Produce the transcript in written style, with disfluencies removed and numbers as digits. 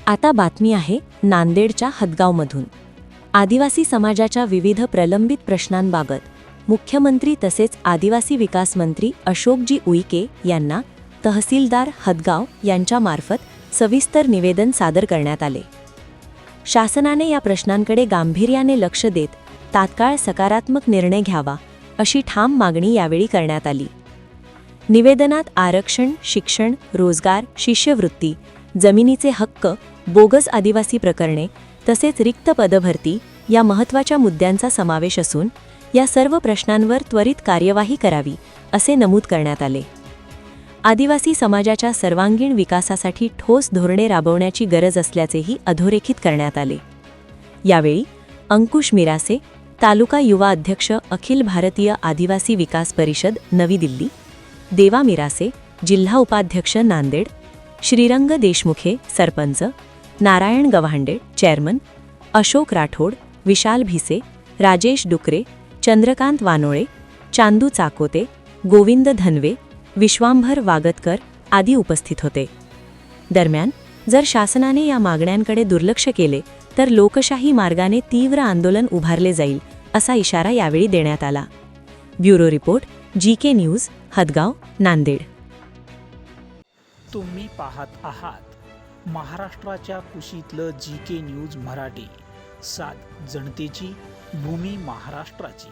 आता बातमी आहे नांदेडच्या हदगावमधून। आदिवासी समाजाच्या विविध प्रलंबित प्रश्नांबाबत मुख्यमंत्री तसेच आदिवासी विकास मंत्री अशोकजी उईके यांना तहसीलदार हदगाव यांच्यामार्फत सविस्तर निवेदन सादर करण्यात आले। शासनाने या प्रश्नांकडे गांभीर्याने लक्ष देत तात्काळ सकारात्मक निर्णय घ्यावा अशी ठाम मागणी यावेळी करण्यात आली। निवेदनात आरक्षण, शिक्षण, रोजगार, शिष्यवृत्ती, जमिनीचे हक्क, बोगस आदिवासी प्रकरणे तसेच रिक्त पदभरती या महत्त्वाच्या मुद्द्यांचा समावेश असून या सर्व प्रश्नांवर त्वरित कार्यवाही करावी असे नमूद करण्यात आले। आदिवासी समाजाच्या सर्वांगीण विकासासाठी ठोस धोरणे राबवण्याची गरज असल्याचेही अधोरेखित करण्यात आले। यावेळी अंकुश मिरासे, तालुका युवा अध्यक्ष, अखिल भारतीय आदिवासी विकास परिषद, नवी दिल्ली, देवा मिरासे, जिल्हा उपाध्यक्ष, नांदेड, श्रीरंग देशमुखे, सरपंच, नारायण गव्हांडे, चेअरमन, अशोक राठोड, विशाल भिसे, राजेश डुकरे, चंद्रकांत वानोळे, चांदू चाकोते, गोविंद धनवे, विश्वांभर वागतकर आदी उपस्थित होते। दरम्यान जर शासनाने या मागण्यांकडे दुर्लक्ष केले तर लोकशाही मार्गाने तीव्र आंदोलन उभारले जाईल असा इशारा यावेळी देण्यात आला। Bureau report, GK news, Hadgaon, Nanded. तुम्ही पाहत आहात महाराष्ट्राच्या कुशीतलं जीके न्यूज मराठी, सात जनतेची, भूमी महाराष्ट्राची।